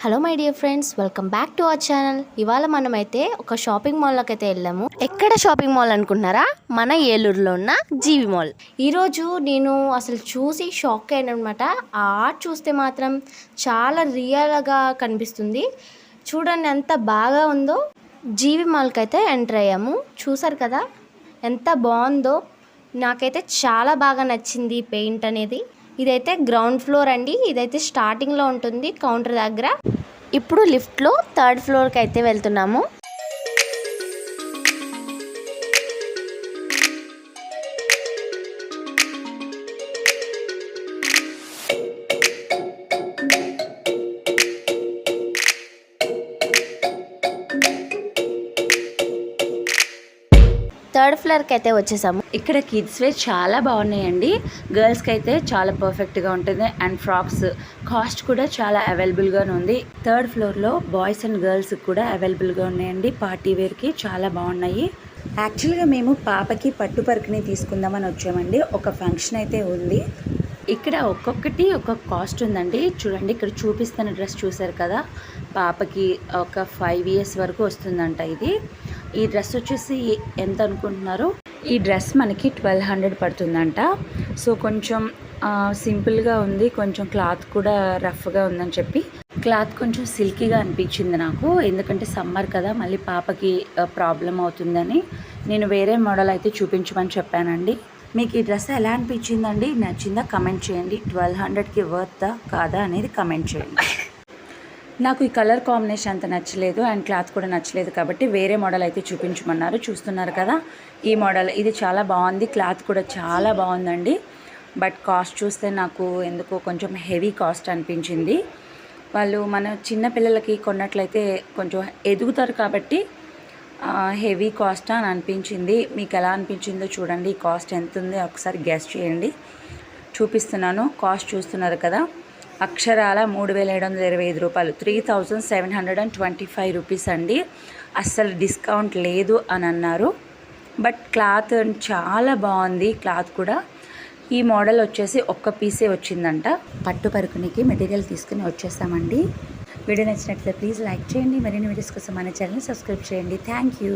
Hello my dear friends, welcome back to our channel. ఇవాళ మనమైతే ఒక షాపింగ్ మాల్లోకి అయితే వెళ్ళాము. ఎక్కడ షాపింగ్ మాల్ అనుకుంటున్నారా? మన ఏలూరులో ఉన్న జీవి మాల్. ఈరోజు నేను అసలు చూసి షాక్ అయ్యానమాట. ఆ ఆర్ట్ చూస్తే మాత్రం చాలా రియల్గా కనిపిస్తుంది. చూడండి ఎంత బాగా ఉందో. జీవి మాల్కి అయితే ఎంటర్ అయ్యాము. చూసారు కదా ఎంత బాగుందో. నాకైతే చాలా బాగా నచ్చింది పెయింట్ అనేది. ఇదైతే గ్రౌండ్ ఫ్లోర్ అండి. ఇదైతే స్టార్టింగ్లో ఉంటుంది కౌంటర్ దగ్గర. ఇప్పుడు లిఫ్ట్లో 3rd ఫ్లోర్కి అయితే వెళ్తున్నాము. థర్డ్ ఫ్లోర్కి అయితే వచ్చేసాము. ఇక్కడ కిడ్స్ వేర్ చాలా బాగున్నాయండి. గర్ల్స్కి అయితే చాలా పర్ఫెక్ట్గా ఉంటుంది. అండ్ ఫ్రాక్స్ కాస్ట్ కూడా చాలా అవైలబుల్గా ఉంది. 3rd ఫ్లోర్లో బాయ్స్ అండ్ గర్ల్స్ కూడా అవైలబుల్గా ఉన్నాయండి. పార్టీ వేర్కి చాలా బాగున్నాయి. యాక్చువల్గా మేము పాపకి పట్టు పరికిణి తీసుకుందామని వచ్చామండి. ఒక ఫంక్షన్ అయితే ఉంది. ఇక్కడ ఒక్కొక్కటి ఒక్కొక్క కాస్ట్ ఉందండి. చూడండి, ఇక్కడ చూపిస్తున్న డ్రెస్ చూసారు కదా, పాపకి ఒక 5 years వరకు వస్తుందంట. ఈ డ్రెస్ వచ్చేసి ఎంత అనుకుంటున్నారు? ఈ డ్రెస్ మనకి 1200 పడుతుందంట. సో కొంచెం సింపుల్గా ఉంది, కొంచెం క్లాత్ కూడా రఫ్గా ఉందని చెప్పి. క్లాత్ కొంచెం సిల్కీగా అనిపించింది నాకు, ఎందుకంటే సమ్మర్ కదా, మళ్ళీ పాపకి ప్రాబ్లం అవుతుందని నేను వేరే మోడల్ అయితే చూపించమని చెప్పానండి. మీకు ఈ డ్రెస్ ఎలా అనిపించిందండి? నచ్చిందా? కమెంట్ చేయండి. 1200కి వర్తా కాదా అనేది కమెంట్ చేయండి. నాకు ఈ కలర్ కాంబినేషన్ అంత నచ్చలేదు అండ్ క్లాత్ కూడా నచ్చలేదు, కాబట్టి వేరే మోడల్ అయితే చూపించమన్నారు. చూస్తున్నారు కదా ఈ మోడల్. ఇది చాలా బాగుంది, క్లాత్ కూడా చాలా బాగుందండి. బట్ కాస్ట్ చూస్తే నాకు ఎందుకో కొంచెం హెవీ కాస్ట్ అనిపించింది. వాళ్ళు మన చిన్న పిల్లలకి కొన్నట్లయితే కొంచెం ఎదుగుతారు కాబట్టి హెవీ కాస్ట్ అని అనిపించింది. మీకు ఎలా అనిపించిందో చూడండి. ఈ కాస్ట్ ఎంత ఉంది ఒకసారి గెస్ చేయండి. చూపిస్తున్నాను. కాస్ట్ చూస్తున్నారు కదా, అక్షరాల 3725 రూపాయలు, 3725 రూపీస్ అండి. అస్సలు డిస్కౌంట్ లేదు అని అన్నారు. బట్ క్లాత్ చాలా బాగుంది. క్లాత్ కూడా ఈ మోడల్ వచ్చేసి ఒక్క పీసే వచ్చిందంట. పట్టు పరుకునికి మెటీరియల్ తీసుకుని వచ్చేసామండి. వీడియో నచ్చినట్లయితే ప్లీజ్ లైక్ చేయండి. మరిన్ని వీడియోస్ కోసం మన ఛానల్ని సబ్స్క్రైబ్ చేయండి. Thank you.